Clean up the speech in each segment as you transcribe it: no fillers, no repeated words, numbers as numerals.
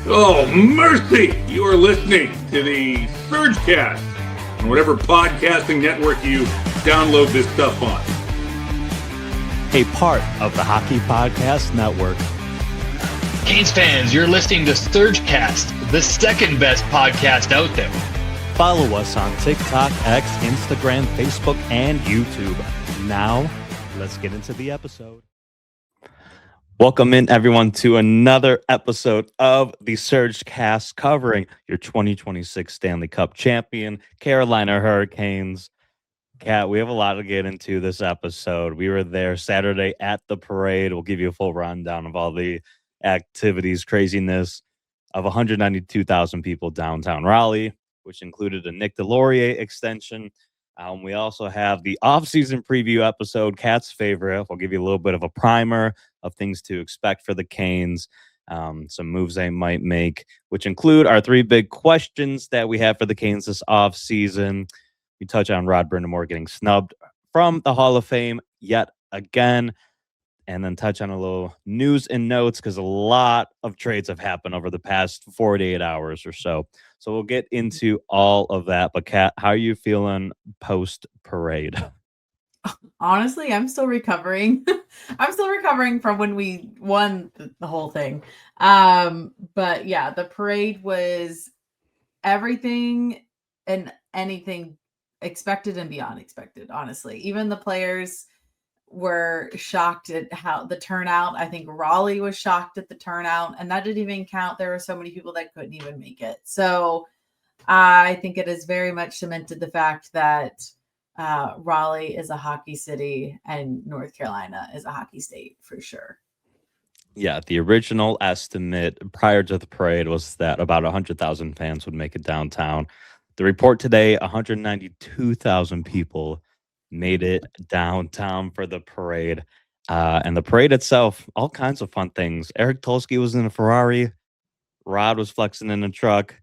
Oh, mercy! You are listening to the SurgeCast on whatever podcasting network you download this stuff on. A part of the Hockey Podcast Network. Canes fans, you're listening to SurgeCast, the second best podcast out there. Follow us on TikTok, X, Instagram, Facebook, and YouTube. Now, let's get into the episode. Welcome in, everyone, to another episode of the SurgeCast covering your 2026 Stanley Cup champion, Carolina Hurricanes. Kat, we have a lot to get into this episode. We were there Saturday at the parade. We'll give you a full rundown of all the activities, craziness of 192,000 people downtown Raleigh, which included a Nick Delorier extension. We also have the offseason preview episode, Kat's favorite. We'll give you a little bit of a primer of things to expect for the Canes, some moves they might make, which include our three big questions that we have for the Canes this offseason. We touch on Rod Brind'Amour getting snubbed from the Hall of Fame yet again, and then touch on a little news and notes because a lot of trades have happened over the past 48 hours or so. So we'll get into all of that. But Kat, how are you feeling post-parade? Honestly, I'm still recovering. I'm still recovering from when we won the whole thing. But yeah, the parade was everything and anything expected and beyond expected, honestly. Even the players were shocked at how the turnout. I think Raleigh was shocked at the turnout, and that didn't even count. There were so many people that couldn't even make it. So I think it has very much cemented the fact that Raleigh is a hockey city and North Carolina is a hockey state for sure. Yeah, the original estimate prior to the parade was that about 100,000 fans would make it downtown. The report today, 192,000 people made it downtown for the parade. And the parade itself, all kinds of fun things. Eric Tulsky was in a Ferrari. Rod was flexing in a truck.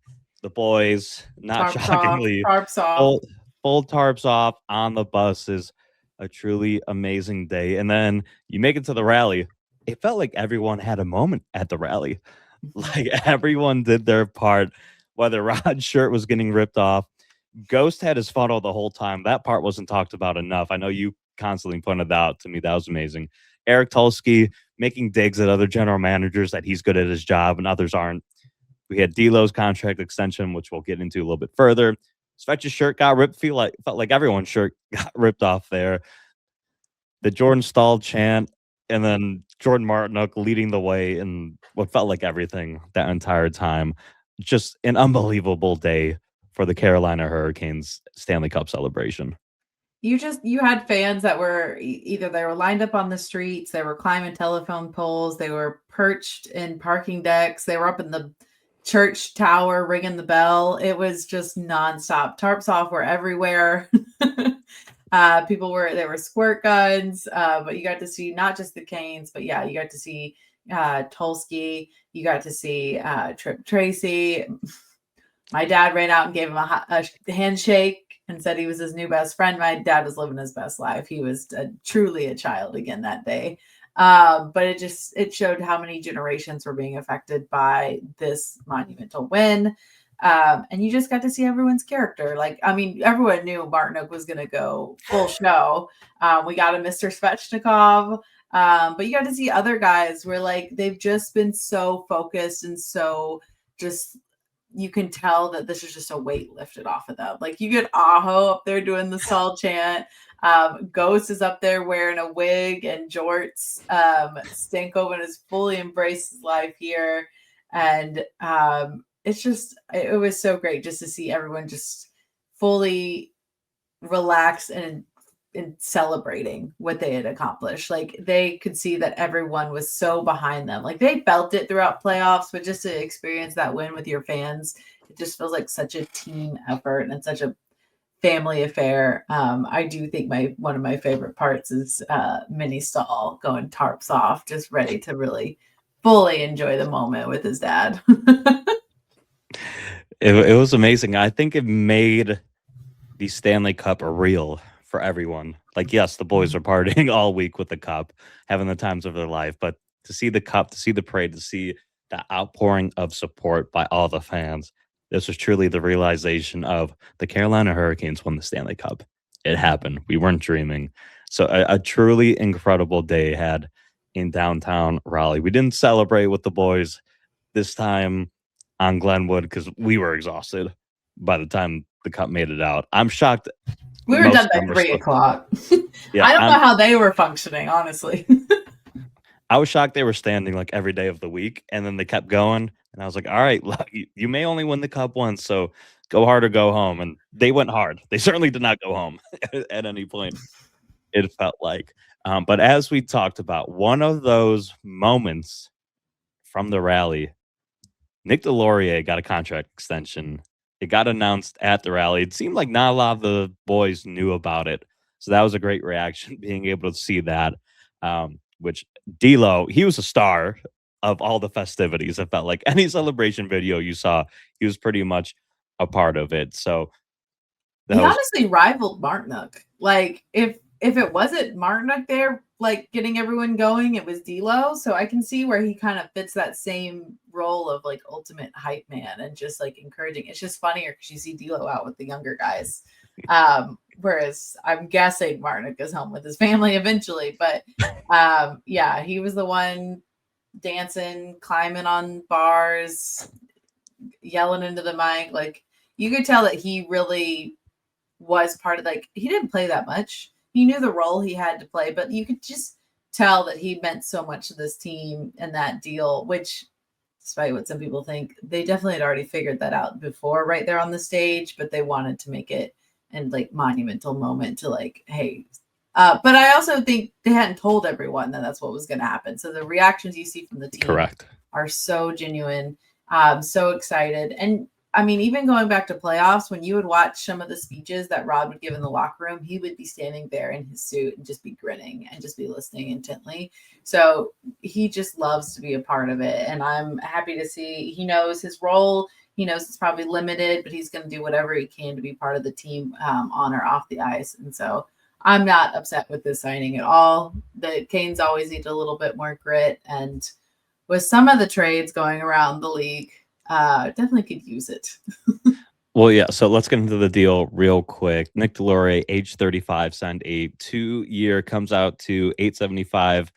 The boys, not shockingly, tarps off. Full tarps off on the buses. A truly amazing day. And then you make it to the rally. It felt like everyone had a moment at the rally. Like everyone did their part. Whether Rod's shirt was getting ripped off, Ghost had his funnel the whole time. That part wasn't talked about enough. I know you constantly pointed out to me. That was amazing. Eric Tulsky making digs at other general managers that he's good at his job and others aren't. We had D'Lo's contract extension, which we'll get into a little bit further. Svetch's shirt got ripped. Felt like everyone's shirt got ripped off there. The Jordan Stahl chant, and then Jordan Martinook leading the way in what felt like everything that entire time. Just an unbelievable day for the Carolina Hurricanes Stanley Cup celebration. You had fans that were either they were lined up on the streets, they were climbing telephone poles, they were perched in parking decks, they were up in the church tower ringing the bell. It was just nonstop. Tarps off were everywhere. There were squirt guns, but you got to see not just the Canes, but yeah, you got to see Tulsky, you got to see Trip Tracy. My dad ran out and gave him a handshake and said he was his new best friend. My dad was living his best life. He was truly a child again that day. But it showed how many generations were being affected by this monumental win. And you just got to see everyone's character. Everyone knew Martinook was going to go full show. We got a Mr. Svechnikov. But you got to see other guys where they've just been so focused and so just you can tell that this is just a weight lifted off of them. Like you get Aho up there doing the Saul chant. Ghost is up there wearing a wig and jorts. Stankoven has fully embraced his life here. And it was so great just to see everyone just fully relax and celebrating what they had accomplished. Like they could see that everyone was so behind them. Like they felt it throughout playoffs, but just to experience that win with your fans, it just feels like such a team effort and such a family affair. I do think one of my favorite parts is Mini Stahl going tarps off, just ready to really fully enjoy the moment with his dad. It was amazing. I think it made the Stanley Cup real for everyone. Like, yes, the boys are partying all week with the cup, having the times of their life, but to see the cup, to see the parade, to see the outpouring of support by all the fans. This was truly the realization of the Carolina Hurricanes won the Stanley Cup. It happened. We weren't dreaming. So a truly incredible day had in downtown Raleigh. We didn't celebrate with the boys this time on Glenwood because we were exhausted by the time the cup made it out. I'm shocked. We were done by 3 o'clock. Yeah, I don't know how they were functioning, honestly. I was shocked they were standing like every day of the week, and then they kept going. And I was like, all right, look, you may only win the cup once, so go hard or go home. And they went hard. They certainly did not go home at any point, it felt like. But as we talked about, one of those moments from the rally, Nick Delorier got a contract extension. It got announced at the rally. It seemed like not a lot of the boys knew about it. So that was a great reaction, being able to see that, which D'Lo, he was a star of all the festivities. It felt like any celebration video you saw, he was pretty much a part of it. So he honestly rivaled Martinook. Like if it wasn't Martinook there, like getting everyone going, it was D'Lo. So I can see where he kind of fits that same role of like ultimate hype man and just like encouraging. It's just funnier because you see D'Lo out with the younger guys. Whereas I'm guessing Martinook goes home with his family eventually. But yeah, he was the one dancing, climbing on bars, yelling into the mic. Like you could tell that he really was part of, like, he didn't play that much. He knew the role he had to play, but you could just tell that he meant so much to this team and that deal, which, despite what some people think, they definitely had already figured that out before right there on the stage, but they wanted to make it and like monumental moment to like, hey, but I also think they hadn't told everyone that that's what was going to happen. So the reactions you see from the team are so genuine. So excited. And I mean, even going back to playoffs, when you would watch some of the speeches that Rod would give in the locker room, he would be standing there in his suit and just be grinning and just be listening intently. So he just loves to be a part of it. And I'm happy to see he knows his role. He knows it's probably limited, but he's going to do whatever he can to be part of the team on or off the ice. And so I'm not upset with this signing at all. The Canes always need a little bit more grit. And with some of the trades going around the league, definitely could use it. Well, yeah. So let's get into the deal real quick. Nick Delorier, age 35, signed a 2-year, comes out to $875K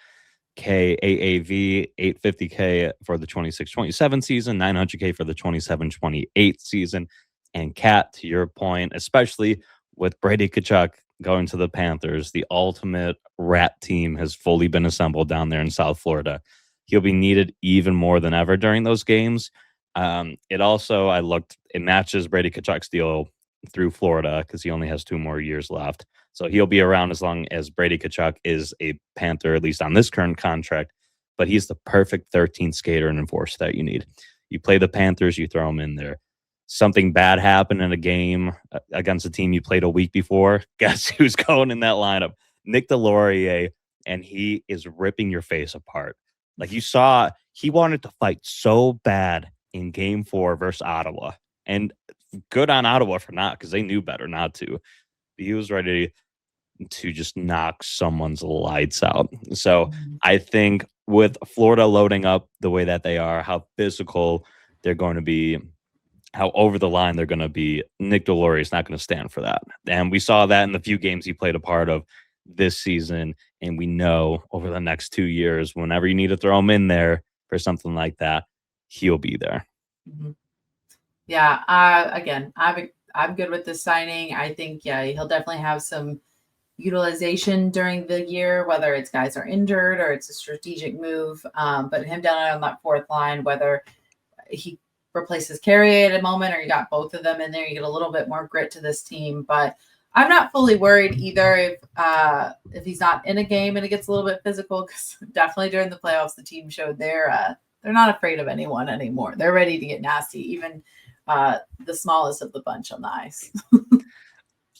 AAV, $850K for the 26-27 season, $900K for the 27-28 season. And Kat, to your point, especially with Brady Tkachuk going to the Panthers, the ultimate rat team has fully been assembled down there in South Florida. He'll be needed even more than ever during those games. It also, it matches Brady Tkachuk's deal through Florida because he only has 2 more years left. So he'll be around as long as Brady Tkachuk is a Panther, at least on this current contract. But he's the perfect 13th skater and enforcer that you need. You play the Panthers, you throw him in there. Something bad happened in a game against a team you played a week before. Guess who's going in that lineup? Nick Delorier, and he is ripping your face apart. Like you saw, he wanted to fight so bad in Game 4 versus Ottawa, and good on Ottawa for not, because they knew better not to. He was ready to just knock someone's lights out. So I think with Florida loading up the way that they are, how physical they're going to be, how over the line they're going to be, Nick Delorier is not going to stand for that. And we saw that in the few games he played a part of this season. And we know over the next 2 years, whenever you need to throw him in there for something like that, he'll be there. Mm-hmm. Yeah. Again, I'm good with this signing. I think, yeah, he'll definitely have some utilization during the year, whether it's guys are injured or it's a strategic move. But him down on that fourth line, whether he replaces Carrier at a moment or you got both of them in there, you get a little bit more grit to this team. But I'm not fully worried either if he's not in a game and it gets a little bit physical, because definitely during the playoffs, the team showed they're not afraid of anyone anymore. They're ready to get nasty, even the smallest of the bunch on the ice.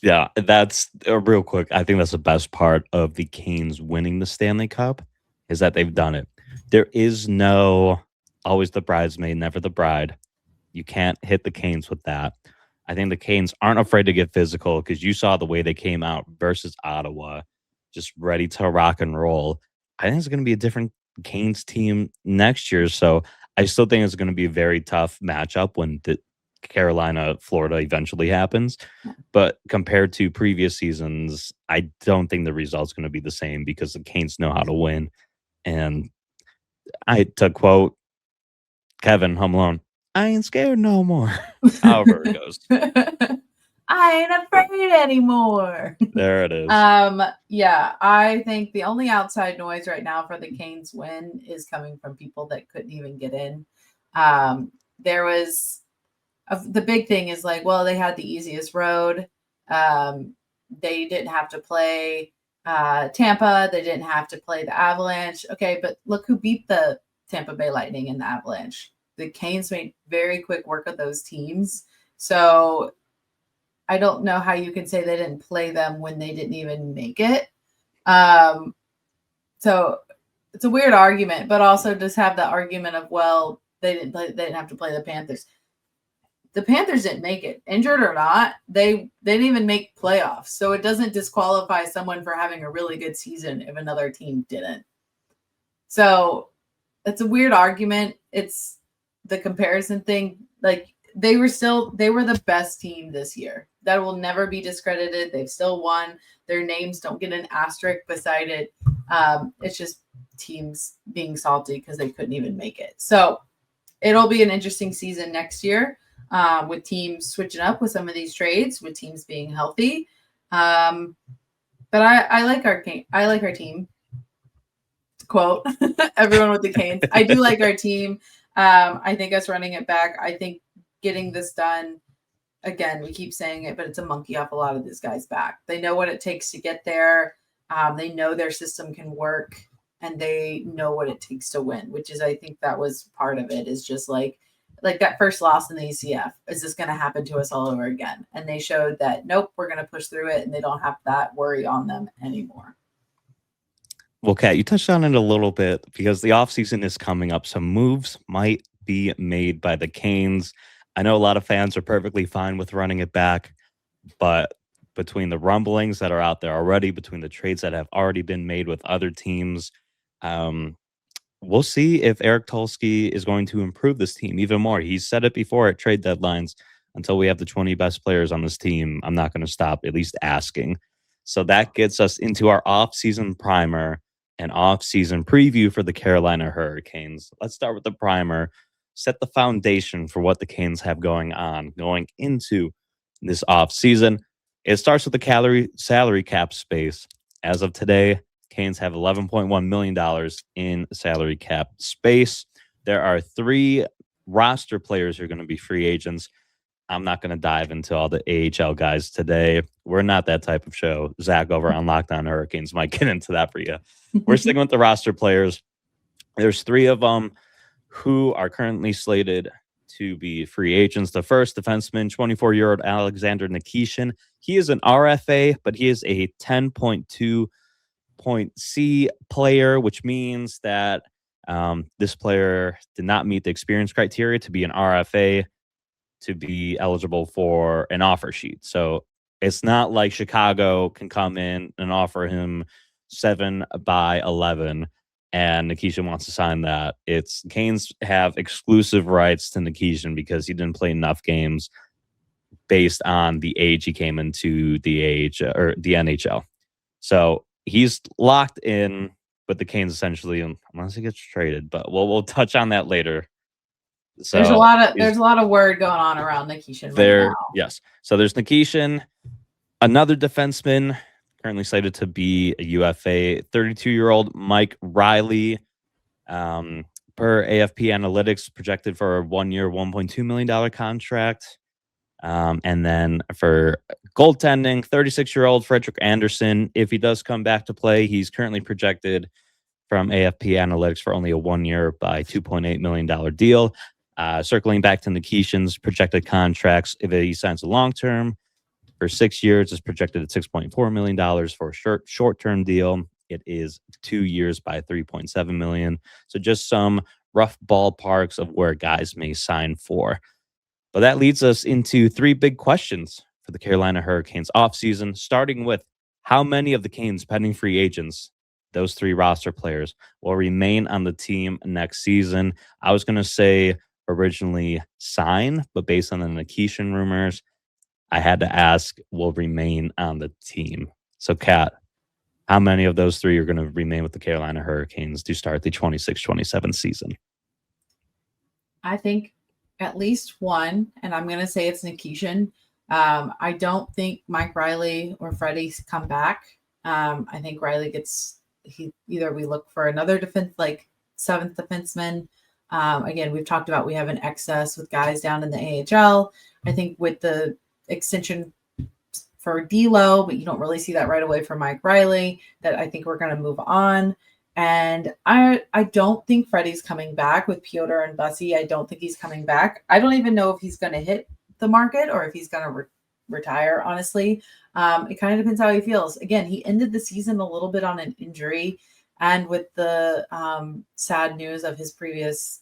Yeah, that's real quick. I think that's the best part of the Canes winning the Stanley Cup is that they've done it. There is no always the bridesmaid, never the bride. You can't hit the Canes with that. I think the Canes aren't afraid to get physical because you saw the way they came out versus Ottawa, just ready to rock and roll. I think it's going to be a different Canes team next year. So I still think it's going to be a very tough matchup when the Carolina, Florida eventually happens. But compared to previous seasons, I don't think the result's going to be the same because the Canes know how to win. And to quote Kevin Home Alone, I ain't scared no more. However it goes. I ain't afraid anymore. There it is. Yeah, I think the only outside noise right now for the Canes win is coming from people that couldn't even get in. There was the big thing is like, well, they had the easiest road. They didn't have to play Tampa. They didn't have to play the Avalanche. Okay, but look who beat the Tampa Bay Lightning and the Avalanche. The Canes made very quick work of those teams. So I don't know how you can say they didn't play them when they didn't even make it. So it's a weird argument, but also just have the argument of, well, they didn't have to play the Panthers. The Panthers didn't make it, injured or not. They didn't even make playoffs. So it doesn't disqualify someone for having a really good season if another team didn't. So it's a weird argument. It's the comparison thing. Like, they were the best team this year. That will never be discredited. They've still won. Their names don't get an asterisk beside it. It's just teams being salty because they couldn't even make it. So it'll be an interesting season next year with teams switching up with some of these trades, with teams being healthy. But I like our team. Quote everyone with the Canes. I do like our team. I think us running it back. I think getting this done, again, we keep saying it, but it's a monkey off a lot of these guys' back. They know what it takes to get there. They know their system can work, and they know what it takes to win, which is, I think that was part of it, is just like that first loss in the ECF. Is this going to happen to us all over again? And they showed that, nope, we're going to push through it, and they don't have that worry on them anymore. Well, Kat, you touched on it a little bit because the offseason is coming up. Some moves might be made by the Canes. I know a lot of fans are perfectly fine with running it back, but between the rumblings that are out there already, between the trades that have already been made with other teams, we'll see if Eric Tulsky is going to improve this team even more. He said it before at trade deadlines, until we have the 20 best players on this team, I'm not going to stop at least asking. So that gets us into our off-season primer and off-season preview for the Carolina Hurricanes. Let's start with the primer. Set the foundation for what the Canes have going on going into this offseason. It starts with the salary cap space. As of today, Canes have $11.1 million in salary cap space. There are 3 roster players who are going to be free agents. I'm not going to dive into all the AHL guys today. We're not that type of show. Zach over on Locked On Hurricanes might get into that for you. We're sticking with the roster players. There's 3 of them who are currently slated to be free agents. The first defenseman, 24-year-old Alexander Nikishin. He is an RFA, but he is a 10.2 point C player, which means that this player did not meet the experience criteria to be an RFA to be eligible for an offer sheet. So it's not like Chicago can come in and offer him 7/11 and Nikishin wants to sign that. It's Canes have exclusive rights to Nikishin because he didn't play enough games based on the age he came into the NHL. So he's locked in with the Canes essentially, unless he gets traded. But we'll touch on that later. So there's a lot of word going on around Nikishin right now. Yes. So there's Nikishin, another defenseman currently slated to be a UFA, 32-year-old Mike Riley. Per AFP Analytics, projected for a 1-year, $1.2 million contract. And then for goaltending, 36-year-old Frederick Anderson. If he does come back to play, he's currently projected from AFP Analytics for only a 1-year by $2.8 million deal. Circling back to Nikishin's projected contracts, if he signs a long-term for 6 years, it's projected at $6.4 million. For a short-term deal, it is 2 years by $3.7 million. So just some rough ballparks of where guys may sign for. But that leads us into 3 big questions for the Carolina Hurricanes offseason, starting with how many of the Canes' pending free agents those 3 roster players will remain on the team next season. I was going to say originally sign, but based on the Nikishin rumors, I had to ask will remain on the team. So, Kat, how many of those 3 are going to remain with the Carolina Hurricanes to start the 26-27 season? I think at least one, and I'm going to say it's Nikishin. I don't think Mike Riley or Freddie's come back. I think Riley either we look for another defense, like 7th defenseman. Again, we've talked about we have an excess with guys down in the AHL. I think with the extension for D'Lo, but you don't really see that right away for Mike Riley, that I think we're going to move on. And I don't think Freddie's coming back with Piotr and Bussy. I don't think he's coming back. I don't even know if he's going to hit the market or if he's going to retire, honestly. It kind of depends how he feels. Again, he ended the season a little bit on an injury and with the sad news of his previous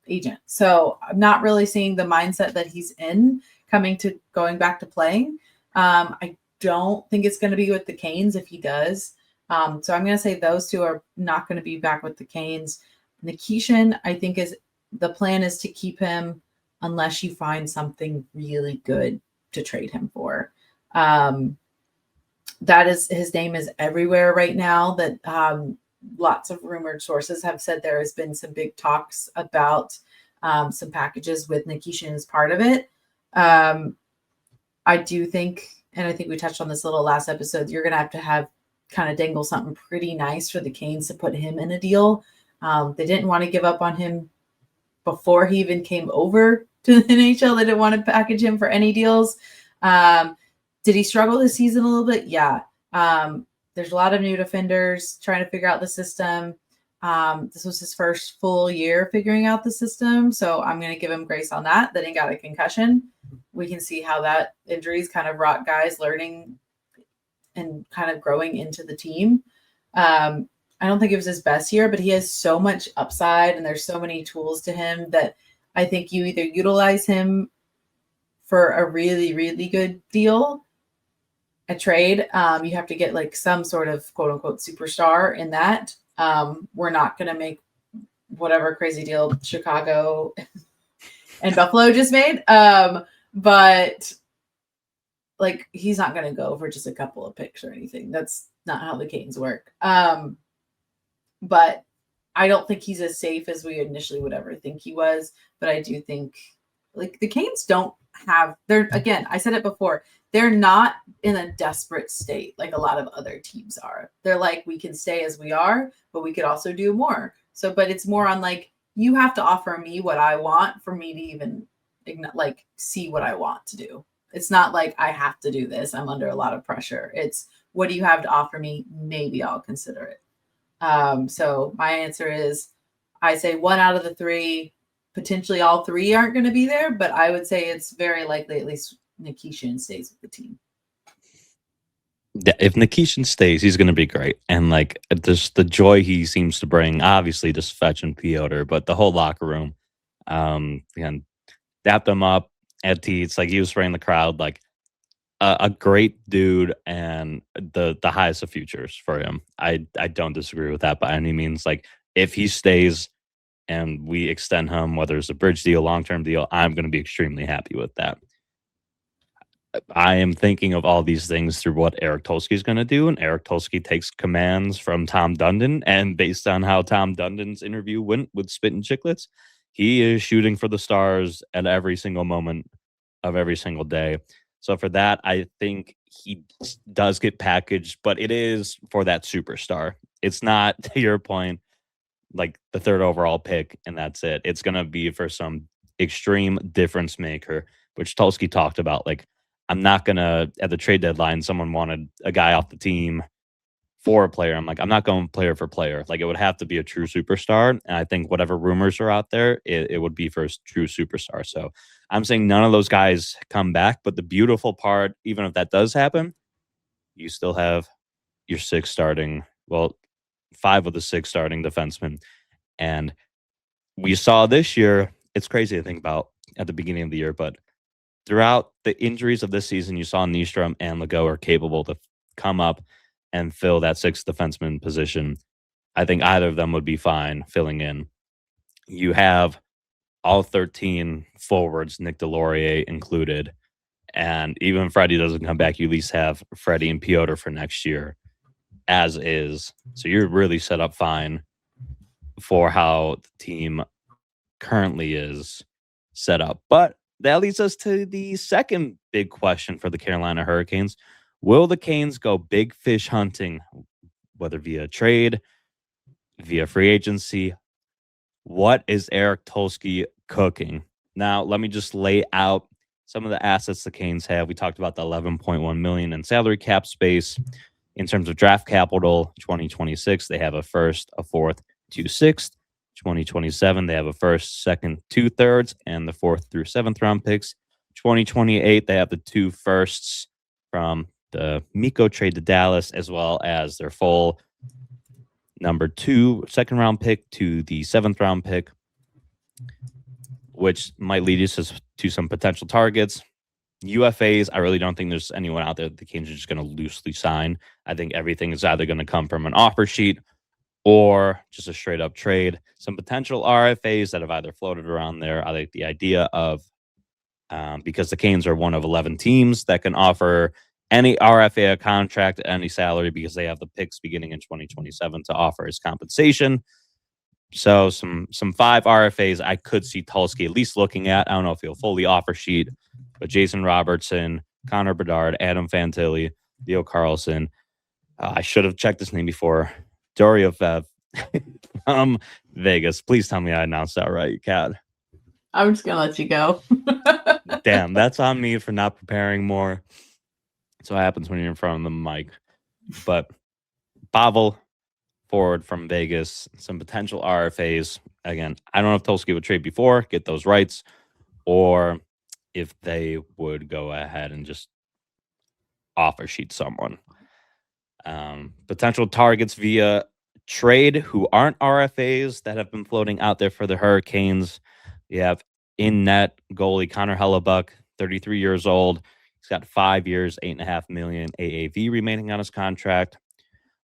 agent. So I'm not really seeing the mindset that he's in going back to playing. I don't think it's going to be with the Canes if he does. So I'm going to say those 2 are not going to be back with the Canes. Nikishin, I think the plan is to keep him unless you find something really good to trade him for. His name is everywhere right now. That lots of rumored sources have said there has been some big talks about some packages with Nikishin as part of it. I do think, and I think we touched on this a little last episode, you're going to have kind of dangle something pretty nice for the Canes to put him in a deal. They didn't want to give up on him before he even came over to the NHL. They didn't want to package him for any deals. Did he struggle this season a little bit? Yeah. There's a lot of new defenders trying to figure out the system. This was his first full year figuring out the system. So I'm going to give him grace on that he got a concussion. We can see how that injuries kind of brought guys learning and kind of growing into the team. I don't think it was his best year, but he has so much upside and there's so many tools to him that I think you either utilize him for a really, really good deal, a trade. You have to get like some sort of quote unquote superstar in that. We're not going to make whatever crazy deal Chicago and Buffalo just made. But like, he's not going to go for just a couple of picks or anything. That's not how the Canes work. But I don't think he's as safe as we initially would ever think he was. But I do think like the Canes again, I said it before, they're not in a desperate state like a lot of other teams are. They're like, we can stay as we are, but we could also do more. So, but it's more on like, you have to offer me what I want for me to even like see what I want to do. It's not like I have to do this. I'm under a lot of pressure. It's what do you have to offer me? Maybe I'll consider it. So my answer is I say 1 out of the 3, potentially all 3 aren't going to be there, but I would say it's very likely at least Nikishin stays with the team. Yeah, if Nikishin stays, he's going to be great. And like just the joy he seems to bring, obviously just fetching Piotr, but the whole locker room, again, dapped him up. It's like he was spraying the crowd, like a great dude and the highest of futures for him. I don't disagree with that by any means. Like if he stays and we extend him, whether it's a bridge deal, long-term deal, I'm going to be extremely happy with that. I am thinking of all these things through what Eric Tulsky is going to do, and Eric Tulsky takes commands from Tom Dundon, and based on how Tom Dundon's interview went with Spit and Chicklets, he is shooting for the stars at every single moment of every single day. So for that, I think he does get packaged, but it is for that superstar. It's not, to your point, like the 3rd overall pick, and that's it. It's going to be for some extreme difference maker, which Tulsky talked about. Like, I'm not going to, at the trade deadline, someone wanted a guy off the team for a player. I'm like, I'm not going player for player. Like, it would have to be a true superstar. And I think whatever rumors are out there, it would be for a true superstar. So I'm saying none of those guys come back. But the beautiful part, even if that does happen, you still have your 5 of the 6 starting defensemen. And we saw this year, it's crazy to think about at the beginning of the year, but throughout the injuries of this season, you saw Nystrom and Legault are capable to come up and fill that sixth defenseman position, I think either of them would be fine filling in. You have all 13 forwards, Nick Delorier included. And even if Freddie doesn't come back, you at least have Freddie and Piotr for next year as is. So you're really set up fine for how the team currently is set up. But that leads us to the second big question for the Carolina Hurricanes. Will the Canes go big fish hunting, whether via trade, via free agency? What is Eric Tulsky cooking? Now, let me just lay out some of the assets the Canes have. We talked about the $11.1 million in salary cap space. In terms of draft capital, 2026, they have a first, a fourth, 2 sixths. 2027, they have a first, second, 2 thirds, and the 4th through 7th round picks. 2028, they have the 2 firsts from the Mikko trade to Dallas, as well as their full number 2 second round pick to the 7th round pick, which might lead us to some potential targets. UFAs, I really don't think there's anyone out there that the Canes are just going to loosely sign. I think everything is either going to come from an offer sheet or just a straight up trade. Some potential RFAs that have either floated around there. I like the idea of, because the Canes are one of 11 teams that can offer any RFA a contract at any salary because they have the picks beginning in 2027 to offer as compensation. So some 5 RFAs I could see Tulsky at least looking at. I don't know if he'll fully offer sheet, but Jason Robertson, Connor Bedard, Adam Fantilli, Leo Carlson. I should have checked this name before. Dario Fev from Vegas. Please tell me I announced that right, Kat. I'm just going to let you go. Damn, that's on me for not preparing more. That's what happens when you're in front of the mic. But Pavel, forward from Vegas, some potential RFAs. Again, I don't know if Tulsky would trade before, get those rights, or if they would go ahead and just offer sheet someone. Potential targets via trade who aren't RFAs that have been floating out there for the Hurricanes. You have in net goalie Connor Hellebuck, 33 years old. He's got 5 years, $8.5 million AAV remaining on his contract.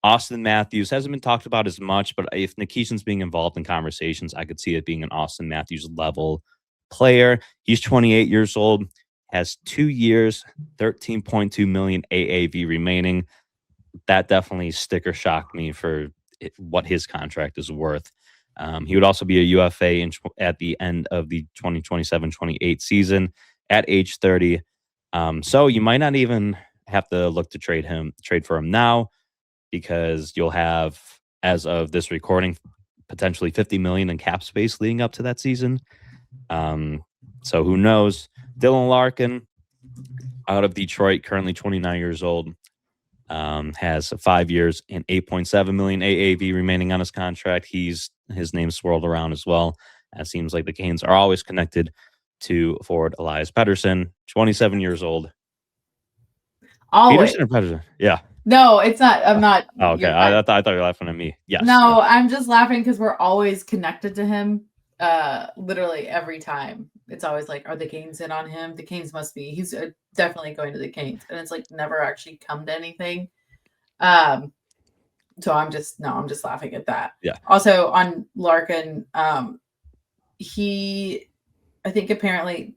Austin Matthews hasn't been talked about as much, but if Nikishin's being involved in conversations, I could see it being an Austin Matthews level player. He's 28 years old, has 2 years, $13.2 million AAV remaining. That definitely sticker shocked me for what his contract is worth. He would also be a UFA at the end of the 2027-28 season at age 30. So you might not even have to look to trade for him now, because you'll have, as of this recording, potentially $50 million in cap space leading up to that season. So who knows? Dylan Larkin out of Detroit, currently 29 years old. Has 5 years and $8.7 million AAV remaining on his contract. His name's swirled around as well. It seems like the Canes are always connected to forward Elias Pettersson, 27 years old. Always. Peterson or Pettersson? Yeah. No, it's not. I'm not. Oh, okay. I thought you were laughing at me. Yes. No, I'm just laughing because we're always connected to him. Literally every time. It's always like, are the Canes in on him? The Canes must be. He's definitely going to the Canes. And it's like never actually come to anything. So I'm just laughing at that. Yeah. Also on Larkin, I think apparently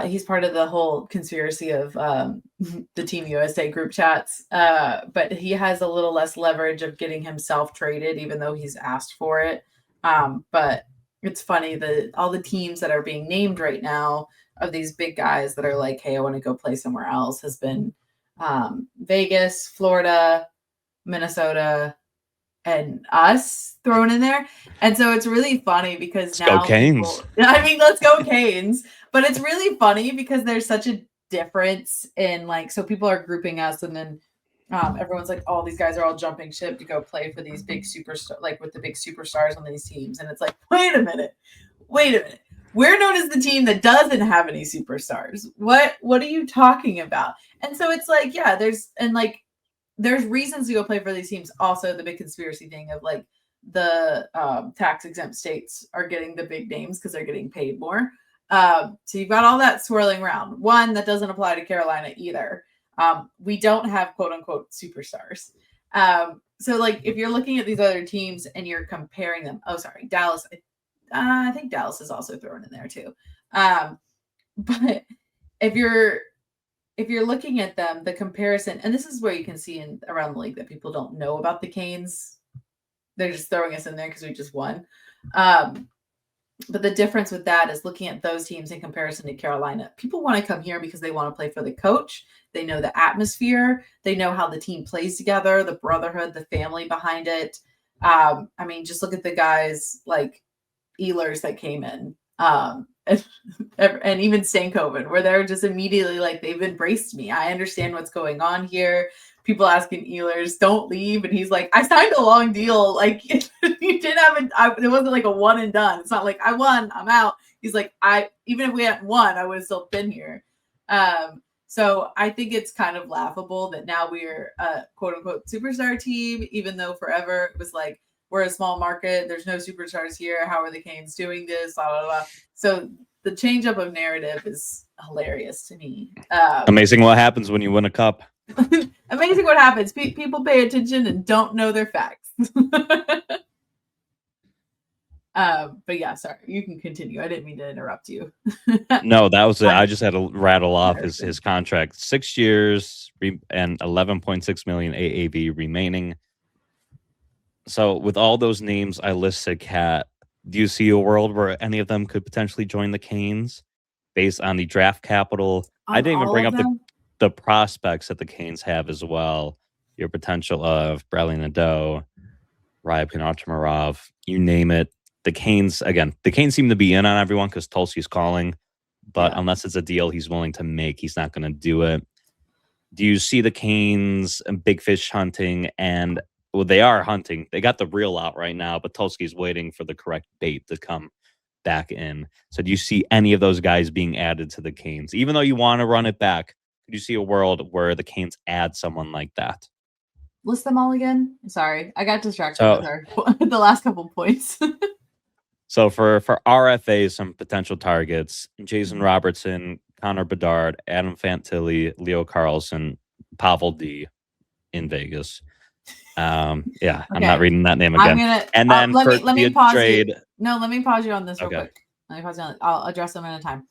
he's part of the whole conspiracy of the Team USA group chats. But he has a little less leverage of getting himself traded, even though he's asked for it. But it's funny that all the teams that are being named right now of these big guys that are like, hey, I want to go play somewhere else has been Vegas, Florida, Minnesota, and us thrown in there. And so it's really funny because let's go Canes. Let's go Canes. But it's really funny because there's such a difference in like, so people are grouping us and then everyone's like, oh, these guys are all jumping ship to go play for these big superstars, like with the big superstars on these teams. And it's like, wait a minute. We're known as the team that doesn't have any superstars. What are you talking about? And so it's like, yeah, there's reasons to go play for these teams. Also, the big conspiracy thing of like the tax exempt states are getting the big names because they're getting paid more. So you've got all that swirling around. One, that doesn't apply to Carolina either. We don't have quote unquote superstars. So like if you're looking at these other teams and you're comparing them, Dallas. I think Dallas is also thrown in there too. But if you're looking at them, the comparison, and this is where you can see around the league that people don't know about the Canes. They're just throwing us in there because we just won. But the difference with that is looking at those teams in comparison to Carolina. People want to come here because they want to play for the coach. They know the atmosphere. They know how the team plays together, the brotherhood, the family behind it. I mean, just look at the guys like Ehlers that came in. And even Stankoven, where they're just immediately like, they've embraced me. I understand what's going on here. People asking Ehlers, don't leave. And he's like, I signed a long deal. Like, you didn't have it wasn't like a one and done. It's not like I won, I'm out. He's like, even if we hadn't won, I would have still been here. So I think it's kind of laughable that now we're a quote unquote superstar team, even though forever it was like, we're a small market. There's no superstars here. How are the Canes doing this? Blah, blah, blah. So the change up of narrative is hilarious to me. Amazing what happens when you win a cup. Amazing what happens. People pay attention and don't know their facts. But yeah, sorry. You can continue. I didn't mean to interrupt you. No, that was it. I just had to rattle off his contract. 6 years and 11.6 million AAV remaining. So with all those names I listed, Kat, do you see a world where any of them could potentially join the Canes based on the draft capital? I didn't even bring up the prospects that the Canes have as well. Your potential of Bradley Nadeau, Ryan Pinachamarov, you name it. The Canes seem to be in on everyone because Tulsky's calling. But unless it's a deal he's willing to make, he's not going to do it. Do you see the Canes and big fish hunting? And well, they are hunting. They got the reel out right now, but Tulsky's waiting for the correct bait to come back in. So do you see any of those guys being added to the Canes? Even though you want to run it back, could you see a world where the Canes add someone like that? List them all again. Sorry, I got distracted with the last couple points. So for RFA, some potential targets: Jason Robertson, Connor Bedard, Adam Fantilli, Leo Carlson, Pavel D in Vegas. I'm not reading that name again. Let me pause trade. Let me pause you on this real quick. Let me pause you on it. I'll address them at a time.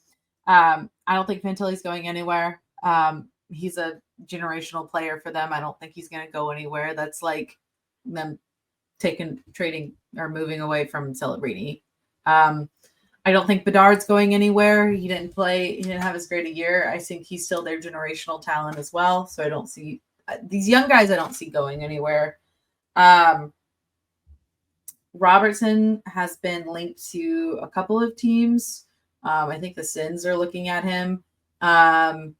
I don't think Fantilli's going anywhere. He's a generational player for them. I don't think he's going to go anywhere. That's like them trading or moving away from Celebrini. I don't think Bedard's going anywhere. He didn't have as great a year. I think he's still their generational talent as well. So I don't see these young guys. I don't see going anywhere. Robertson has been linked to a couple of teams. I think the Sens are looking at him. I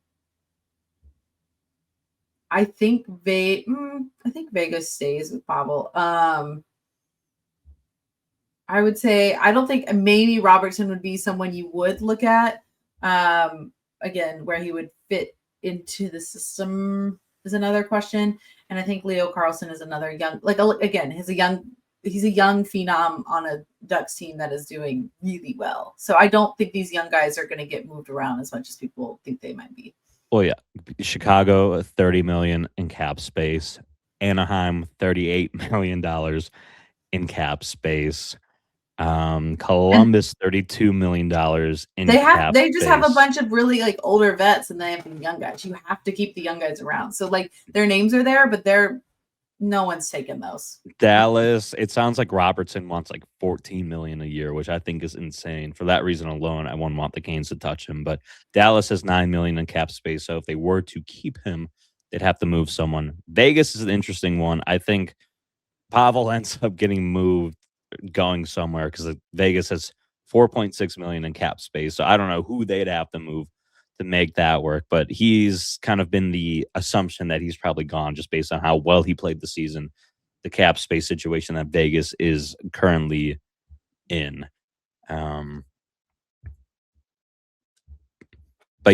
think Vegas stays with Pavel. I would say I don't think maybe Robertson would be someone you would look at. Again, where he would fit into the system is another question. And I think Leo Carlson is another young, he's a young phenom on a Ducks team that is doing really well. So I don't think these young guys are going to get moved around as much as people think they might be. Well, yeah, Chicago, $30 million in cap space. Anaheim, $38 million in cap space. Columbus, $32 million in cap They just space. have a bunch of really older vets, and they have young guys. You have to keep the young guys around. So their names are there, but no one's taking those. Dallas, it sounds like Robertson wants $14 million a year, which I think is insane. For that reason alone, I wouldn't want the Canes to touch him. But Dallas has $9 million in cap space, so if they were to keep him, they'd have to move someone. Vegas is an interesting one. I think Pavel ends up getting moved, going somewhere, because Vegas has $4.6 million in cap space. So I don't know who they'd have to move to make that work, but he's kind of been the assumption that he's probably gone just based on how well he played the season, the cap space situation that Vegas is currently in. But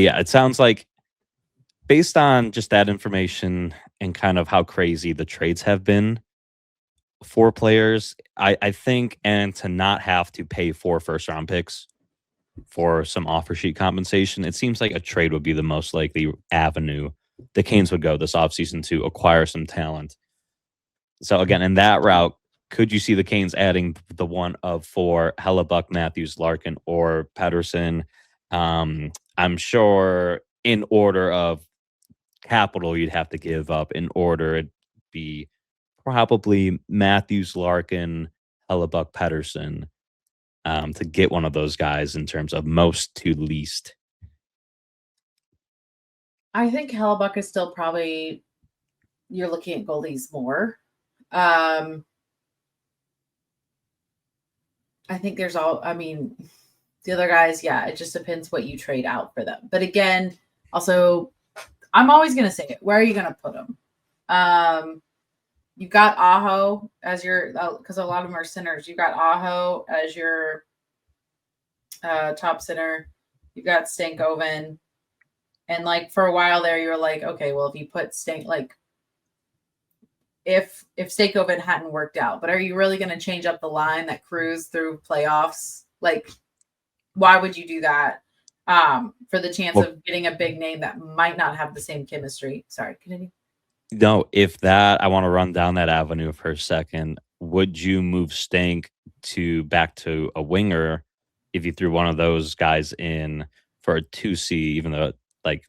yeah, it sounds like based on just that information and kind of how crazy the trades have been for players, I think, and to not have to pay 4 first-round picks for some offer sheet compensation, it seems like a trade would be the most likely avenue the Canes would go this offseason to acquire some talent. So again, in that route, could you see the Canes adding the one of 4 Hellebuck, Matthews, Larkin, or Pedersen? I'm sure in order of capital you'd have to give up in order it'd be probably Matthews, Larkin, Hellebuck, Pedersen to get one of those guys in terms of most to least. I think Hellebuck is still probably, you're looking at goalies more. I think the other guys, yeah, it just depends what you trade out for them. But again, also, I'm always going to say it. Where are you going to put them? You got Aho as your, because a lot of them are centers. You got Aho as your top center. You got Stankoven. And like for a while there, you were like, okay, well, if you put if Stankoven hadn't worked out, but are you really going to change up the line that cruised through playoffs? Like, why would you do that for the chance of getting a big name that might not have the same chemistry? Sorry, continue. No, if that, I want to run down that avenue for a second. Would you move Stank back to a winger if you threw one of those guys in for a 2C, even though like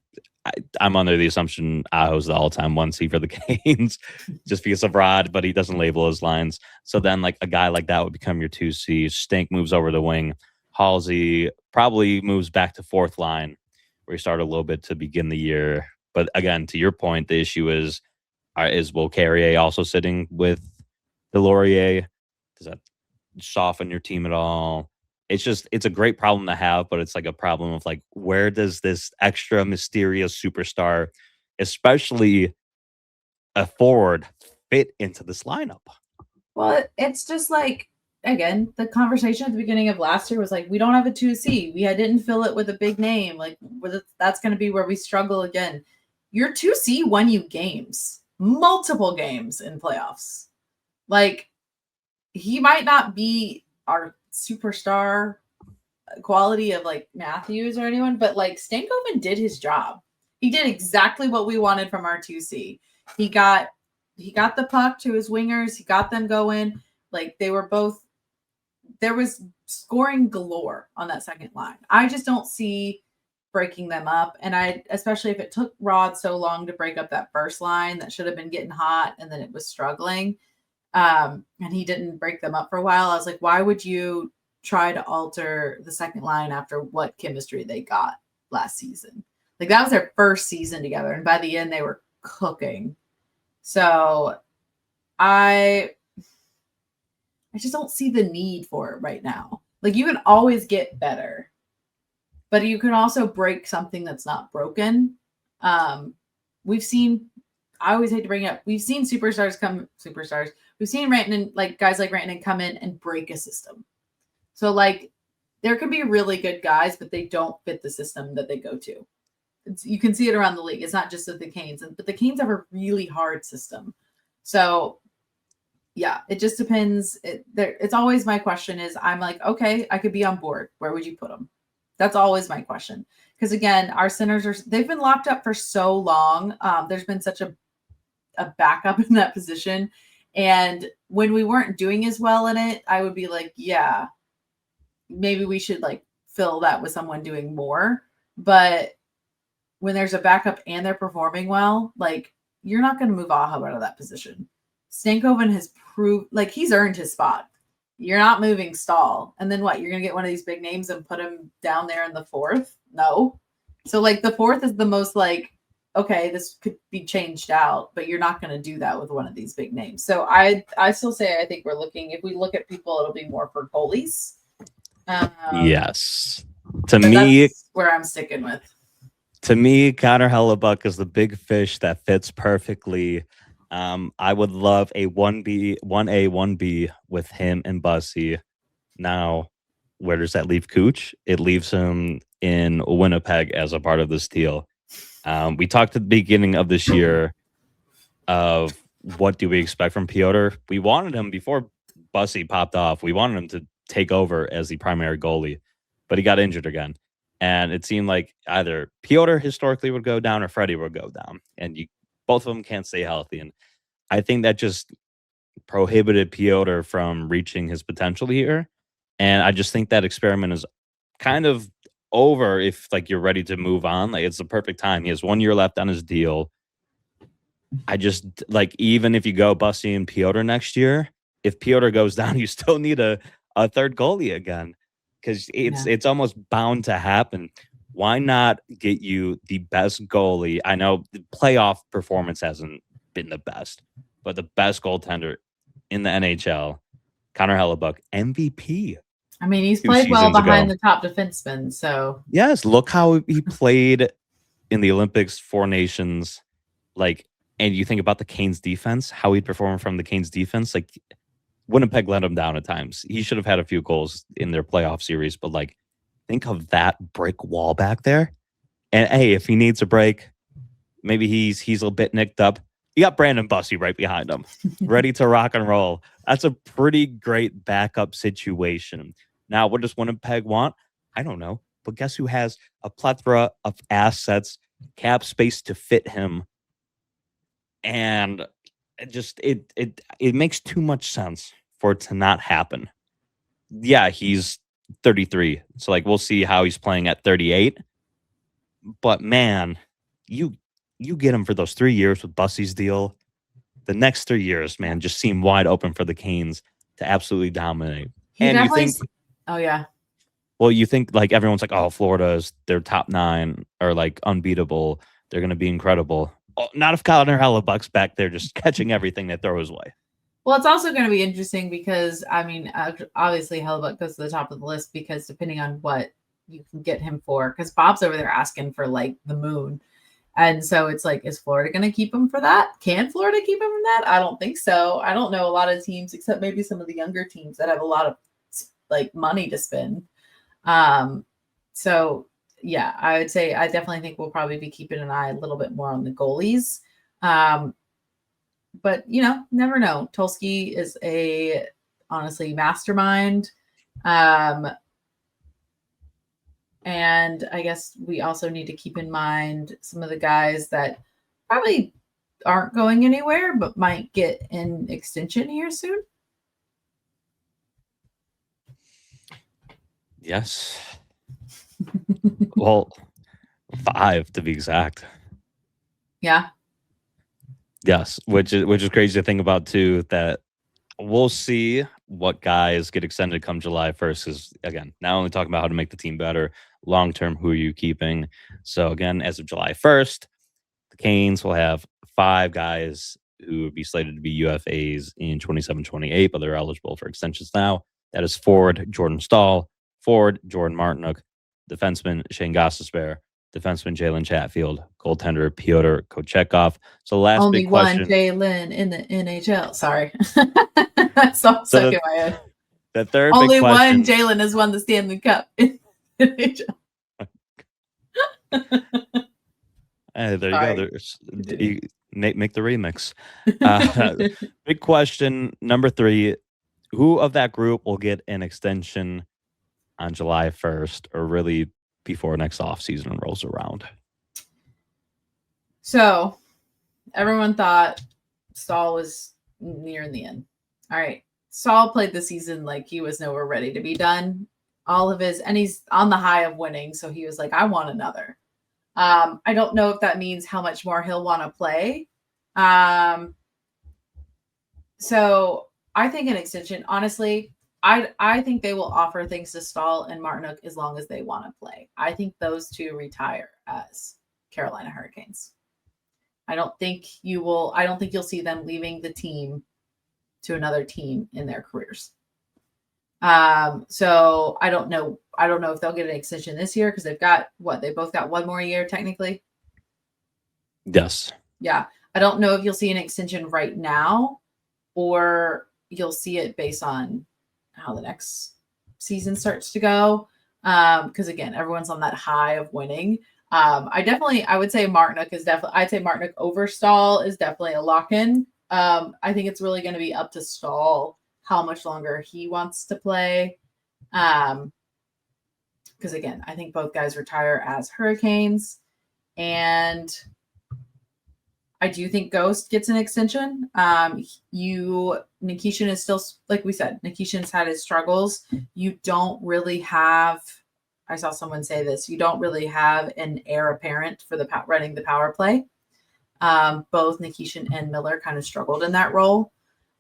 I'm under the assumption Aho's the all-time 1C for the Canes just because of Rod, but he doesn't label his lines. So then like a guy like that would become your 2C. Stank moves over the wing. Halsey probably moves back to 4th line where he started a little bit to begin the year. But again, to your point, the issue is Will Carrier also sitting with Delorier? Does that soften your team at all? It's a great problem to have, but it's like a problem of like, where does this extra mysterious superstar, especially a forward, fit into this lineup? Well, it's just like, again, the conversation at the beginning of last year was like, we don't have a 2C. We didn't fill it with a big name. Like, that's going to be where we struggle again. Your 2C won you games, multiple games in playoffs. Like, he might not be our superstar quality of like Matthews or anyone, but like Stankoven did his job. He did exactly what we wanted from our 2C. He got the puck to his wingers. He got them going. Like they were both, there was scoring galore on that second line. I just don't see breaking them up. And especially if it took Rod so long to break up that first line that should have been getting hot and then it was struggling. And he didn't break them up for a while. I was like, why would you try to alter the second line after what chemistry they got last season? Like that was their first season together. And by the end they were cooking. So I just don't see the need for it right now. Like you can always get better, but you can also break something that's not broken. We've seen, I always hate to bring it up, we've seen superstars. We've seen Rantanen, like guys like Rantanen come in and break a system. So like there can be really good guys, but they don't fit the system that they go to. You can see it around the league. It's not just with the Canes, but the Canes have a really hard system. So yeah, it just depends. It's always my question is I'm like, okay, I could be on board. Where would you put them? That's always my question. Because again, our centers they've been locked up for so long. There's been such a backup in that position. And when we weren't doing as well in it, I would be like, yeah, maybe we should like fill that with someone doing more. But when there's a backup and they're performing well, like you're not going to move Aho out of that position. Stankoven has proved like he's earned his spot. You're not moving Stahl. And then what? You're going to get one of these big names and put him down there in the 4th? No. So like the 4th is the most like, okay, this could be changed out, but you're not going to do that with one of these big names. So I still say I think we're looking, if we look at people, it'll be more for goalies. Yes. To me, that's where I'm sticking with. To me, Connor Hellebuck is the big fish that fits perfectly. I would love a 1B, 1A, 1B with him and Bussy. Now, where does that leave Cooch? It leaves him in Winnipeg as a part of this deal. We talked at the beginning of this year of what do we expect from Piotr. We wanted him before Bussy popped off. We wanted him to take over as the primary goalie, but he got injured again. And it seemed like either Piotr historically would go down or Freddie would go down. And both of them can't stay healthy. And I think that just prohibited Piotr from reaching his potential here. And I just think that experiment is kind of over if like you're ready to move on. Like it's the perfect time. He has 1 year left on his deal. I just like, even if you go Bussy and Piotr next year, if Piotr goes down, you still need a third goalie again, because it's almost bound to happen. Why not get you the best goalie? I know the playoff performance hasn't been the best, but the best goaltender in the NHL, Connor Hellebuck, MVP. I mean, he's played well behind the top defensemen. So yes, look how he played in the Olympics, Four Nations, like. And you think about the Canes defense, how he performed from the Canes defense. Like, Winnipeg let him down at times. He should have had a few goals in their playoff series, but like, think of that brick wall back there. And hey, if he needs a break, maybe he's a little bit nicked up. You got Brandon Bussy right behind him, ready to rock and roll. That's a pretty great backup situation. Now, what does Winnipeg want? I don't know. But guess who has a plethora of assets, cap space to fit him? And it makes too much sense for it to not happen. Yeah, he's 33. So like we'll see how he's playing at 38. But man, you get him for those 3 years with Bussy's deal. The next 3 years, man, just seem wide open for the Canes to absolutely dominate. And you think, oh yeah. Well, you think like everyone's like, oh, Florida is their top 9 or like unbeatable. They're gonna be incredible. Oh, not if Connor Hellebuck's back there just catching everything that throws his way. Well, it's also going to be interesting because, I mean, obviously Hellebuck goes to the top of the list because depending on what you can get him for, because Bob's over there asking for like the moon. And so it's like, is Florida going to keep him for that? Can Florida keep him for that? I don't think so. I don't know a lot of teams except maybe some of the younger teams that have a lot of like money to spend. So yeah, I would say I definitely think we'll probably be keeping an eye a little bit more on the goalies. But you know, never know. Tulsky is honestly mastermind. And I guess we also need to keep in mind some of the guys that probably aren't going anywhere, but might get an extension here soon. Yes. Well, 5 to be exact. Yeah. Yes, which is crazy to think about too. That we'll see what guys get extended come July 1st. Is again not only talking about how to make the team better long term, who are you keeping? So again, as of July 1st, the Canes will have 5 guys who would be slated to be UFAs in 27-28, but they're eligible for extensions now. That is forward Jordan Staal, forward Jordan Martinook, defenseman Shane Gostisbehere, defenseman Jalen Chatfield, goaltender Pyotr Kochetkov. So the last only big question, one Jalen in the NHL. Sorry, that's so stuck in my head. The third only big question, one Jalen has won the Stanley Cup in the NHL. Hey, there Sorry. you go. You make the remix. Big question number 3: who of that group will get an extension on July 1st, or really before next offseason rolls around? So everyone thought Staal was near the end. All right. Staal played the season like he was nowhere ready to be done. And he's on the high of winning. So he was like, I want another. I don't know if that means how much more he'll want to play. So I think an extension, honestly, I think they will offer things to Staal and Martinook as long as they want to play. I think those two retire as Carolina Hurricanes. I don't think you'll see them leaving the team to another team in their careers. So I don't know if they'll get an extension this year because they both got 1 more year technically. Yes. Yeah. I don't know if you'll see an extension right now or you'll see it based on how the next season starts to go. Because again, everyone's on that high of winning. I would say I'd say Martinook over Staal is definitely a lock-in. I think it's really going to be up to Staal how much longer he wants to play. because again, I think both guys retire as Hurricanes, and I do think Ghost gets an extension. Nikishin is still, like we said, Nikishin's had his struggles. You don't really have, I saw someone say this, you don't really have an heir apparent for running the power play. Both Nikishin and Miller kind of struggled in that role,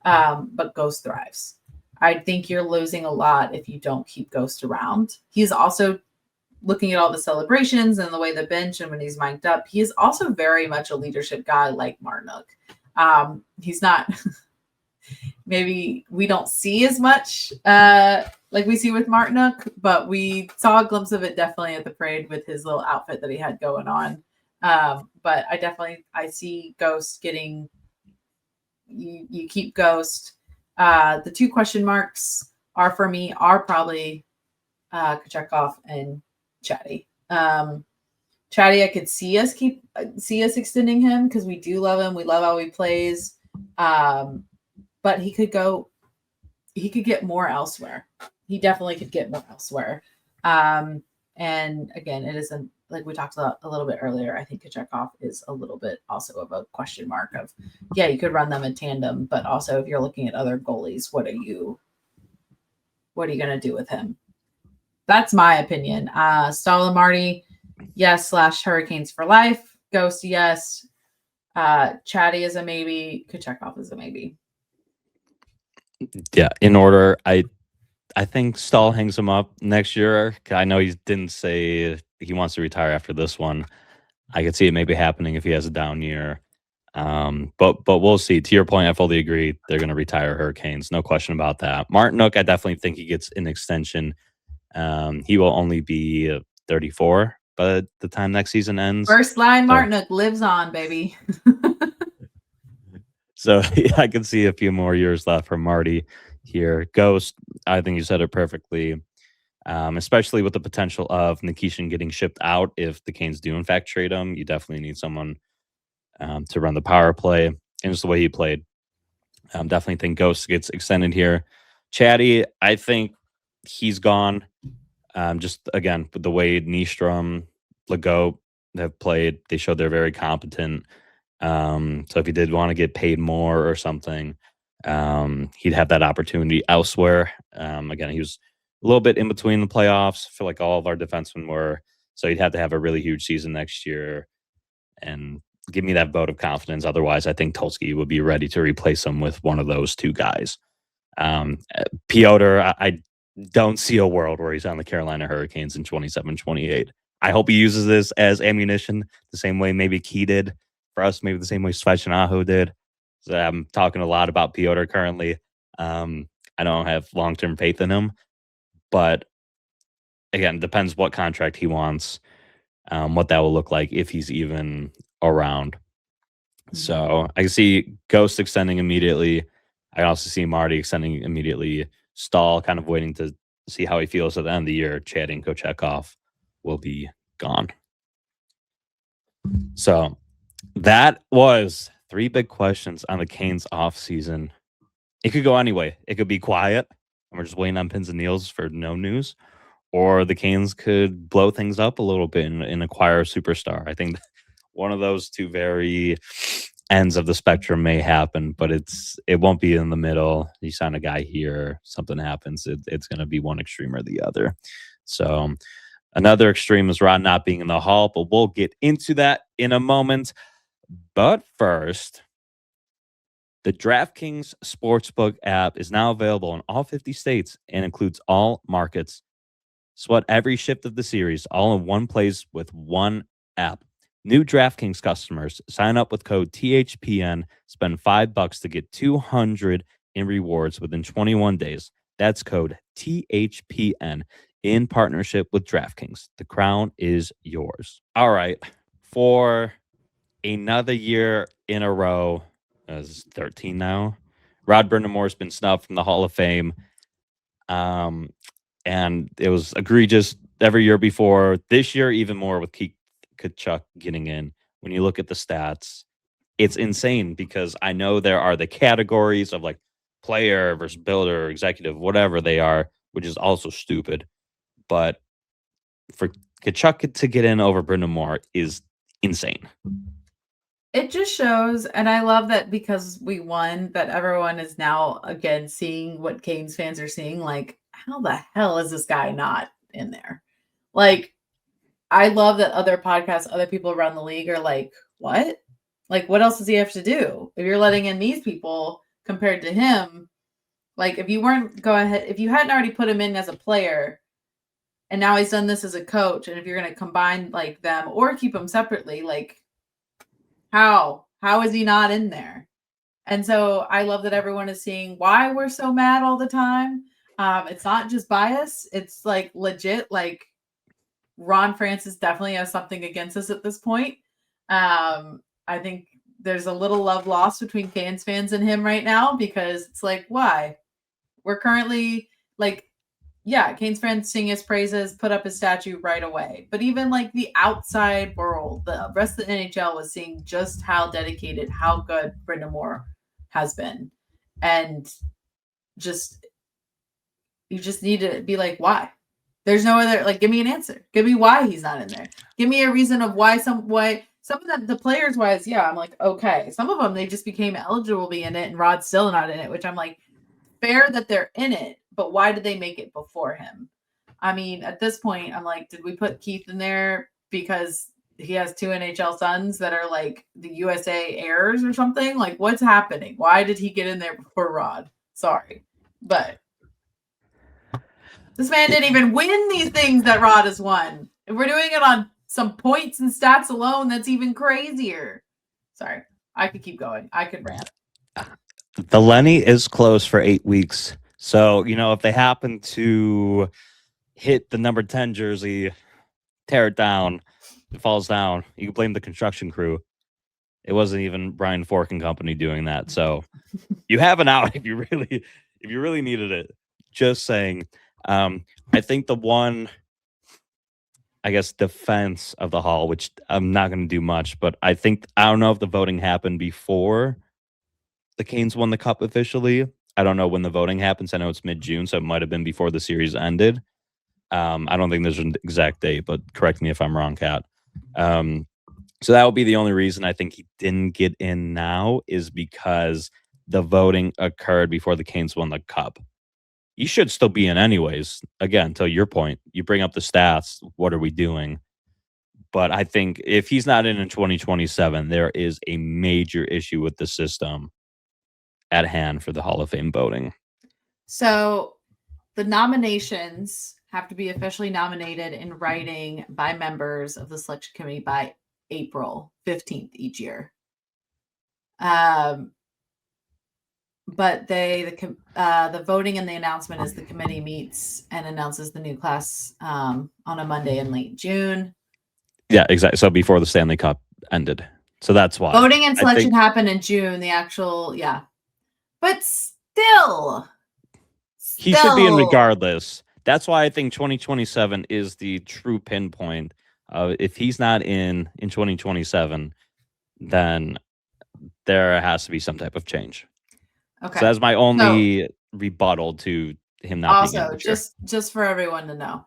but Ghost thrives. I think you're losing a lot if you don't keep Ghost around. He's also, looking at all the celebrations and the way the bench and when he's mic'd up, he is also very much a leadership guy like Martinook. He's not, maybe we don't see as much like we see with Martinook, but we saw a glimpse of it definitely at the parade with his little outfit that he had going on. But I see Ghost getting, you keep Ghost. The 2 question marks are for me are probably Kochetkov and Chatty. Chatty, I could see us extending him because we do love him. We love how he plays. But he could get more elsewhere. He definitely could get more elsewhere. And again, it isn't like we talked about a little bit earlier. I think Kochetkov is a little bit also of a question mark of, yeah, you could run them in tandem, but also if you're looking at other goalies, what are you going to do with him? That's my opinion. Stahl and Marty, yes, / Hurricanes for life. Ghost, yes. Chatty is a maybe. Kochetkov is a maybe. Yeah, in order, I think Stahl hangs him up next year. I know he didn't say he wants to retire after this one. I could see it maybe happening if he has a down year. But we'll see. To your point, I fully agree. They're going to retire Hurricanes. No question about that. Martinook, I definitely think he gets an extension. He will only be 34 by the time next season ends. First line Martinook lives on, baby. So yeah, I can see a few more years left for Marty here. Ghost, I think you said it perfectly, especially with the potential of Nikishin getting shipped out if the Canes do in fact trade him. You definitely need someone to run the power play, and just the way he played. Definitely think Ghost gets extended here. Chatty, I think he's gone. Just again, with the way Nystrom, Legault have played, they showed they're very competent. So if he did want to get paid more or something, he'd have that opportunity elsewhere. Again, he was a little bit in between the playoffs. I feel like all of our defensemen were. So he'd have to have a really huge season next year and give me that vote of confidence. Otherwise, I think Tulsky would be ready to replace him with one of those 2 guys. Piotr, I don't see a world where he's on the Carolina Hurricanes in 27-28. I hope he uses this as ammunition the same way maybe Key did for us, maybe the same way Svechanaho did. So I'm talking a lot about Piotr currently. I don't have long-term faith in him, but again, depends what contract he wants, what that will look like if he's even around. So I can see Ghost extending immediately. I can also see Marty extending immediately. Stahl kind of waiting to see how he feels at the end of the year. Chatty and Kochetkov will be gone. So that was 3 big questions on the Canes off season. It could go anyway. It could be quiet, and we're just waiting on pins and needles for no news, or the Canes could blow things up a little bit and acquire a superstar. I think one of those 2 very ends of the spectrum may happen, but it won't be in the middle. You sign a guy here, something happens. It's going to be one extreme or the other. So another extreme is Rod not being in the Hall, but we'll get into that in a moment. But first, the DraftKings Sportsbook app is now available in all 50 states and includes all markets. Sweat every shift of the series all in one place with one app. New DraftKings customers sign up with code THPN, spend $5 to get $200 in rewards within 21 days. That's code THPN in partnership with DraftKings. The crown is yours. All right. For another year in a row, this is 13 now, Rod Brind'Amour has been snubbed from the Hall of Fame. And it was egregious every year before. This year, even more with Tkachuk getting in. When you look at the stats, it's insane because I know there are the categories of like player versus builder, executive, whatever they are, which is also stupid. But for Kachuk to get in over Brind'Amour is insane. It just shows, and I love that because we won, that everyone is now again seeing what Canes fans are seeing. Like, how the hell is this guy not in there? Like, I love that other podcasts, other people around the league are like, what? Like, what else does he have to do? If you're letting in these people compared to him, like, if you hadn't already put him in as a player, and now he's done this as a coach, and if you're going to combine like them or keep them separately, like, how is he not in there? And so I love that everyone is seeing why we're so mad all the time. It's not just bias. It's like legit. Like Ron Francis definitely has something against us at this point. I think there's a little love lost between Canes fans and him right now because it's like, why? We're currently like, yeah, Canes fans sing his praises, put up his statue right away. But even like the outside world, the rest of the NHL was seeing just how dedicated, how good Brind'Amour has been. And you just need to be like, why? There's no other, like, give me an answer. Give me why he's not in there. Give me a reason of why some of them, the players wise, yeah, I'm like, okay. Some of them, they just became eligible to be in it and Rod's still not in it, which I'm like, fair that they're in it. But why did they make it before him? I mean, at this point, I'm like, did we put Keith in there because he has 2 NHL sons that are like the USA heirs or something? Like, what's happening? Why did he get in there before Rod? Sorry. But this man didn't even win these things that Rod has won. If we're doing it on some points and stats alone, that's even crazier. Sorry. I could keep going. I could rant. The Lenny is closed for 8 weeks. So, if they happen to hit the number 10 jersey, tear it down, it falls down, you can blame the construction crew. It wasn't even Brian Fork and company doing that. So you have an out if you really needed it. Just saying. I think the one, I guess, defense of the Hall, which I'm not going to do much, but I don't know if the voting happened before the Canes won the Cup officially. I don't know when the voting happens. I know it's mid-June, so it might have been before the series ended. I don't think there's an exact date, but correct me if I'm wrong, Kat. So that would be the only reason I think he didn't get in now is because the voting occurred before the Canes won the Cup. You should still be in anyways. Again, to your point, you bring up the stats. What are we doing? But I think if he's not in 2027, there is a major issue with the system at hand for the Hall of Fame voting. So the nominations have to be officially nominated in writing by members of the selection committee by April 15th each year. But the voting and the announcement is the committee meets and announces the new class on a Monday in late June. Yeah, exactly. So before the Stanley Cup ended. So that's why. Voting and selection happened in June. The actual, yeah. But still. He should be in regardless. That's why I think 2027 is the true pinpoint. If he's not in 2027, then there has to be some type of change. Okay. So that's my only rebuttal to him not being in. Also, just for everyone to know,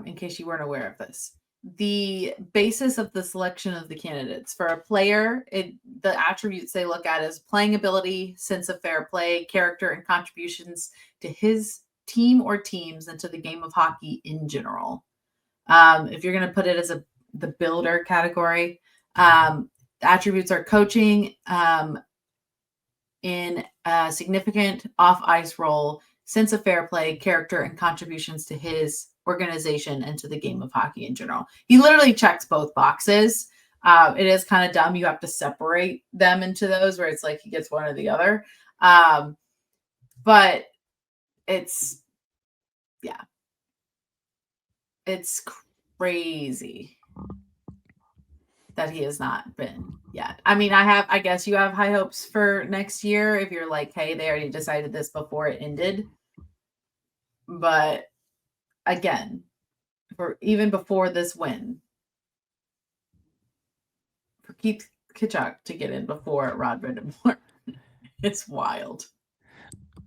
in case you weren't aware of this, the basis of the selection of the candidates for a player, the attributes they look at is playing ability, sense of fair play, character, and contributions to his team or teams and to the game of hockey in general. If you're going to put it as the builder category, the attributes are coaching in a significant off-ice role, sense of fair play, character, and contributions to his organization and to the game of hockey in general. He literally checks both boxes. It is kind of dumb. You have to separate them into those where it's like he gets one or the other. But it's crazy that he has not been yet. I mean, I guess you have high hopes for next year if you're like, hey, they already decided this before it ended. But again, even before this win, for Keith Tkachuk to get in before Rod Brind'Amour, it's wild.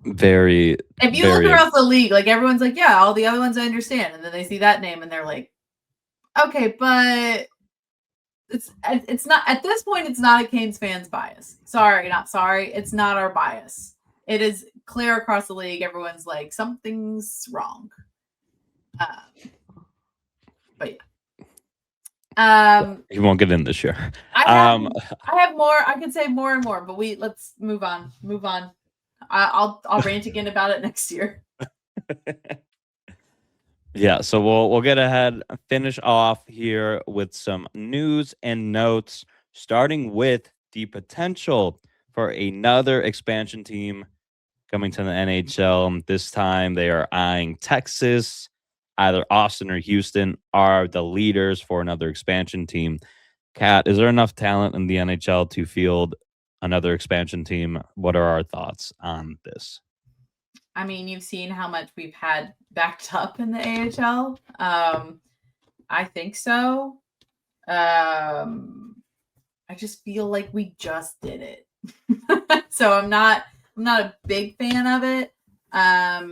Very. If you look across the league, like everyone's like, yeah, all the other ones I understand, and then they see that name and they're like, Okay, but it's not at this point. It's not a Canes fans bias. Sorry, not sorry. It's not our bias. It is clear across the league. Everyone's like something's wrong. But yeah. He won't get in this year. I have more. I could say more and more, but let's move on. I'll rant again about it next year. Yeah, so we'll get ahead, finish off here with some news and notes, starting with the potential for another expansion team coming to the NHL. This time they are eyeing Texas. Either Austin or Houston are the leaders for another expansion team. Kat, is there enough talent in the NHL to field another expansion team? What are our thoughts on this? I mean, you've seen how much we've had backed up in the AHL. I think so. I just feel like we just did it. So I'm not a big fan of it. I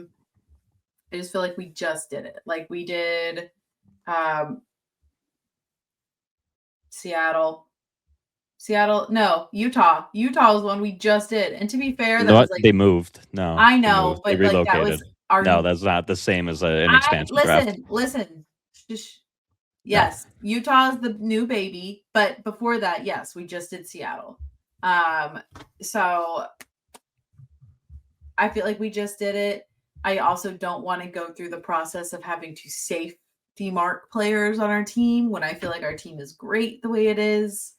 just feel like we just did it. Like we did Seattle, no, Utah. Utah was one we just did. And to be fair, that was like they moved. No, I know, they but like relocated. that was our No, that's not the same as an expansion draft. Listen. Yes, Utah is the new baby, but before that, yes, we just did Seattle. So I feel like we just did it. I also don't want to go through the process of having to safety mark players on our team when I feel like our team is great the way it is.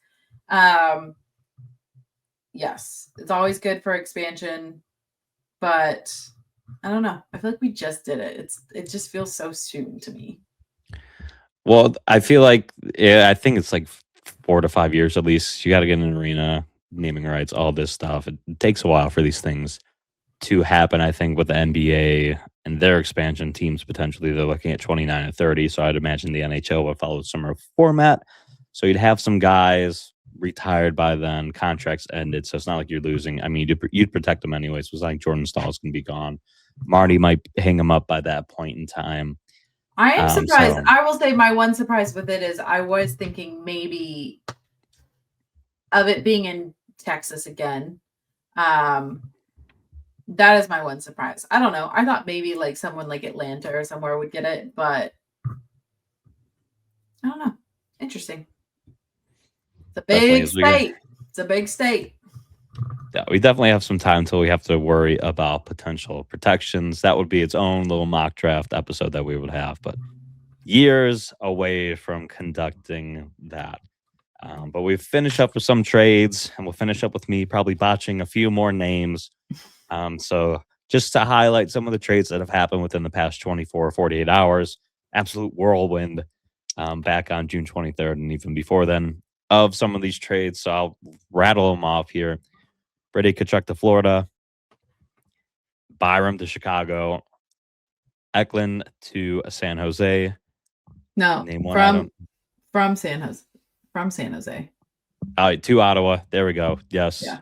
Yes, it's always good for expansion, but I don't know. I feel like we just did it. It just feels so soon to me. Well, I feel like I think it's like 4 to 5 years at least. You got to get an arena, naming rights, all this stuff. It takes a while for these things to happen. I think with the NBA and their expansion teams potentially, they're looking at 29 and 30. So I'd imagine the NHL would follow a similar format. So you'd have some guys retired by then, contracts ended. So it's not like you're losing. I mean, you'd protect them anyways. It was like Jordan Stahl's going to be gone. Marty might hang him up by that point in time. I am surprised. So, I will say my one surprise with it is I was thinking maybe of it being in Texas again. That is my one surprise. I don't know. I thought maybe like someone like Atlanta or somewhere would get it, but I don't know. Interesting. It's a big state. It's a big state. Yeah, we definitely have some time until we have to worry about potential protections. That would be its own little mock draft episode that we would have, but years away from conducting that. But we've finished up with some trades, and we'll finish up with me probably botching a few more names. So just to highlight some of the trades that have happened within the past 24 or 48 hours, absolute whirlwind back on June 23rd and even before then of some of these trades. So I'll rattle them off here. Brady Tkachuk to Florida, Byram to Chicago, Eklund to San Jose. No, name one from San Jose. From San Jose. To Ottawa. There we go. Yes. Yeah.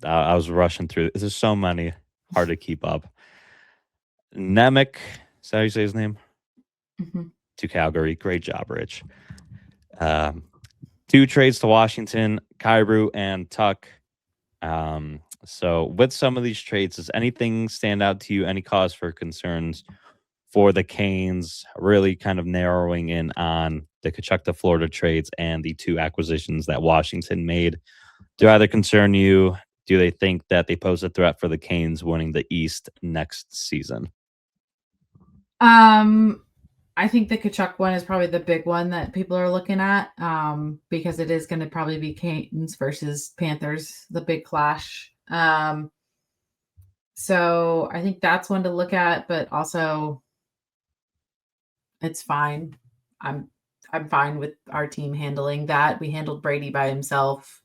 I was rushing through. There's so many. Hard to keep up. Nemec. Is that how you say his name? Mm-hmm. To Calgary. Great job, Rich. 2 trades to Washington, Kyrou and Tuck. So with some of these trades, does anything stand out to you? Any cause for concerns for the Canes really kind of narrowing in on the Tkachuk to Florida trades and the 2 acquisitions that Washington made? Do either concern you? Do they think that they pose a threat for the Canes winning the East next season? I think the Tkachuk one is probably the big one that people are looking at, because it is going to probably be Canes versus Panthers, the big clash. So I think that's one to look at, but also it's fine. I'm fine with our team handling that. We handled Brady by himself.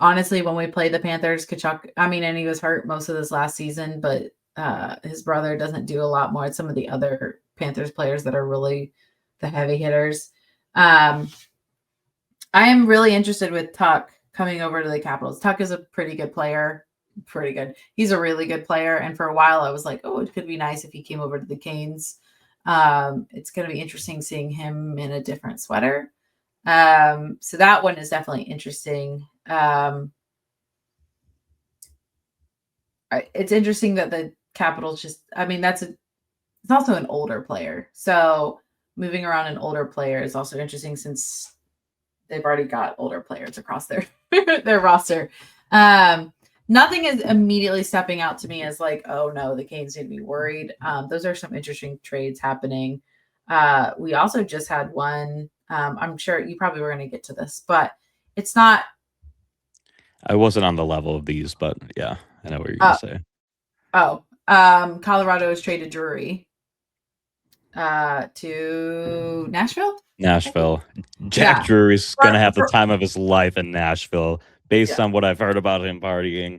Honestly, when we played the Panthers, Tkachuk, and he was hurt most of this last season, but his brother doesn't do a lot more. Some of the other Panthers players that are really the heavy hitters. I am really interested with Tuck coming over to the Capitals. Tuck is a pretty good player. Pretty good. He's a really good player. And for a while I was like, oh, it could be nice if he came over to the Canes. It's going to be interesting seeing him in a different sweater. So that one is definitely interesting. It's interesting that the Capitals it's also an older player. So moving around an older player is also interesting since they've already got older players across their roster. Nothing is immediately stepping out to me as like, oh no, the Canes need to be worried. Those are some interesting trades happening. We also just had one. I'm sure you probably were going to get to this, but it's not. I wasn't on the level of these, but yeah, I know what you're going to say. Colorado has traded Drury to Nashville. Jack Drury's going to have the time of his life in Nashville. Based on what I've heard about him partying,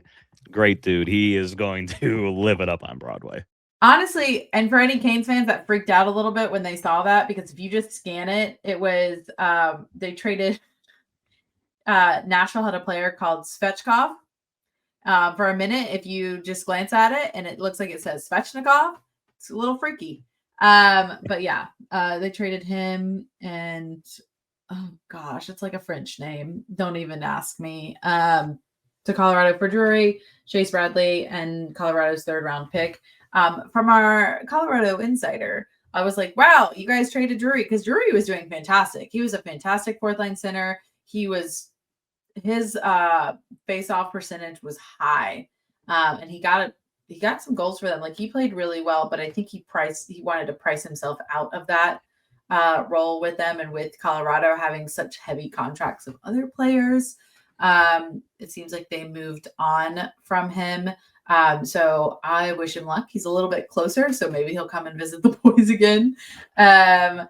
great dude. He is going to live it up on Broadway. Honestly, and for any Canes fans that freaked out a little bit when they saw that, because if you just scan it, it was they traded Nashville had a player called Svechnikov. For a minute, if you just glance at it and it looks like it says Svechnikov, it's a little freaky. But yeah, they traded him and oh gosh, it's like a French name. Don't even ask me. To Colorado for Drury, Chase Bradley, and Colorado's 3rd round pick. From our Colorado insider, I was like, wow, you guys traded Drury because Drury was doing fantastic. He was a fantastic 4th line center. His face-off percentage was high. And he got some goals for them. Like he played really well, but I think he wanted to price himself out of that role with them, and with Colorado having such heavy contracts of other players, it seems like they moved on from him. So I wish him luck. He's a little bit closer, so maybe he'll come and visit the boys again. But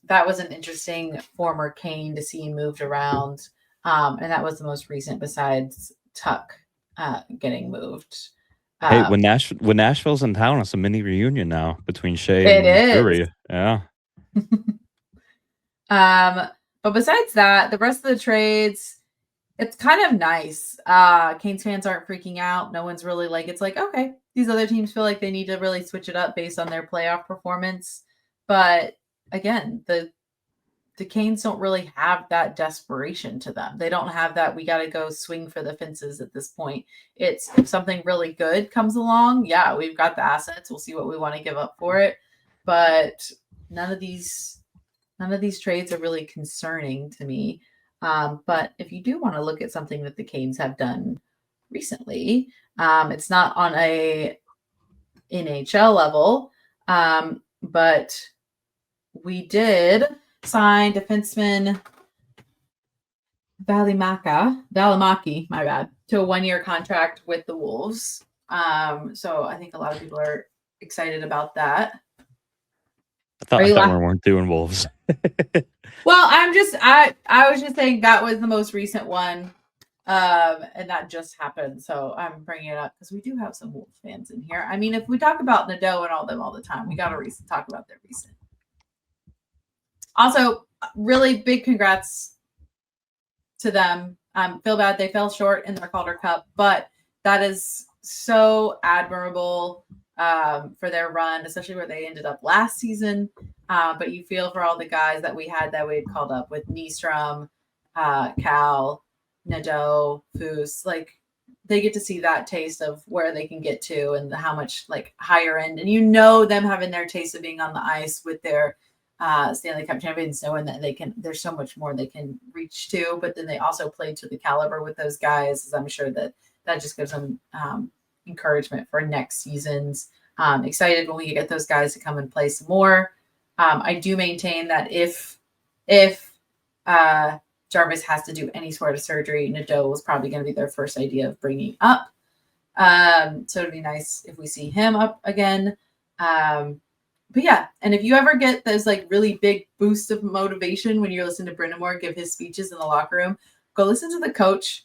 that was an interesting former Cane to see moved around, and that was the most recent besides Tuck getting moved. Hey, when Nashville's in town, it's a mini reunion now between Shea and Drury. Yeah. But besides that, the rest of the trades, it's kind of nice. Canes fans aren't freaking out. No one's really like, it's like, okay, these other teams feel like they need to really switch it up based on their playoff performance. But again, the Canes don't really have that desperation to them. They don't have that, we got to go swing for the fences at this point. It's if something really good comes along, yeah, we've got the assets. We'll see what we want to give up for it. But none of these trades are really concerning to me. But if you do want to look at something that the Canes have done recently, it's not on a NHL level, but we did sign defenseman Valimaki, my bad, to a 1-year contract with the Wolves. So I think a lot of people are excited about that. I thought we weren't doing Wolves. Well, I was just saying that was the most recent one, and that just happened. So I'm bringing it up because we do have some Wolves fans in here. I mean, if we talk about Nadeau and all them all the time, we got to talk about their recent. Also, really big congrats to them. Feel bad they fell short in their Calder Cup, but that is so admirable for their run, especially where they ended up last season. But you feel for all the guys that we had called up with Nystrom, Cal, Nadeau, Foose. Like they get to see that taste of where they can get to and how much like higher end. And you know them having their taste of being on the ice with their Stanley Cup champions, knowing that there's so much more they can reach to, but then they also played to the caliber with those guys. As I'm sure that just gives them encouragement for next seasons. Excited when we get those guys to come and play some more. I do maintain that if Jarvis has to do any sort of surgery, Nadeau was probably going to be their first idea of bringing up. So it'd be nice if we see him up again. But yeah, and if you ever get those like really big boosts of motivation when you're listening to Brind'Amour give his speeches in the locker room, go listen to the coach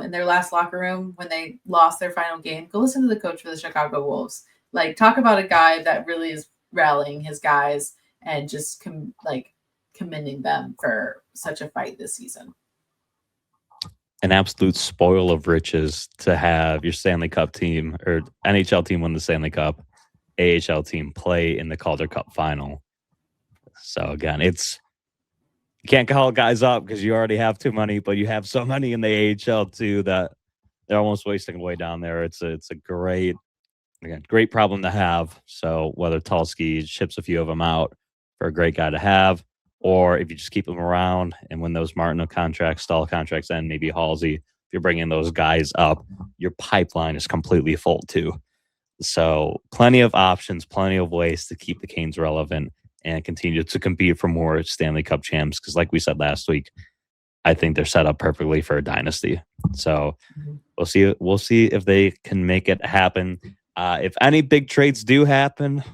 in their last locker room when they lost their final game. Go listen to the coach for the Chicago Wolves. Like, talk about a guy that really is rallying his guys and just commending them for such a fight this season. An absolute spoil of riches to have your Stanley Cup team or NHL team win the Stanley Cup. AHL team play in the Calder Cup final. So again, you can't call guys up because you already have too many, but you have so many in the AHL too that they're almost wasting away down there. It's a great problem to have. So whether Tulsky ships a few of them out for a great guy to have, or if you just keep them around and when those Martin contracts, Stahl contracts end, maybe Halsey, if you're bringing those guys up, your pipeline is completely full too. So plenty of options, plenty of ways to keep the Canes relevant and continue to compete for more Stanley Cup champs. Because like we said last week, I think they're set up perfectly for a dynasty. So we'll see if they can make it happen. If any big trades do happen,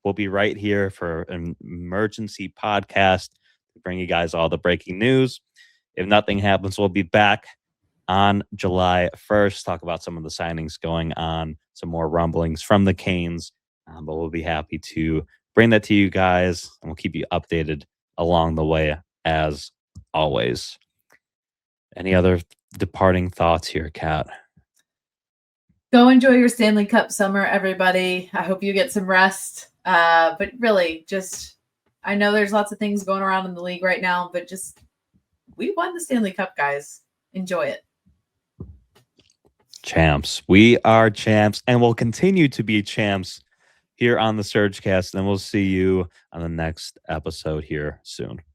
we'll be right here for an emergency podcast to bring you guys all the breaking news. If nothing happens, we'll be back on July 1st, talk about some of the signings going on, some more rumblings from the Canes. But we'll be happy to bring that to you guys, and we'll keep you updated along the way as always. Any other departing thoughts here, Kat? Go enjoy your Stanley Cup summer, everybody. I hope you get some rest. But really, I know there's lots of things going around in the league right now, but we won the Stanley Cup, guys. Enjoy it. Champs. We are champs, and we'll continue to be champs here on the SurgeCast, and we'll see you on the next episode here soon.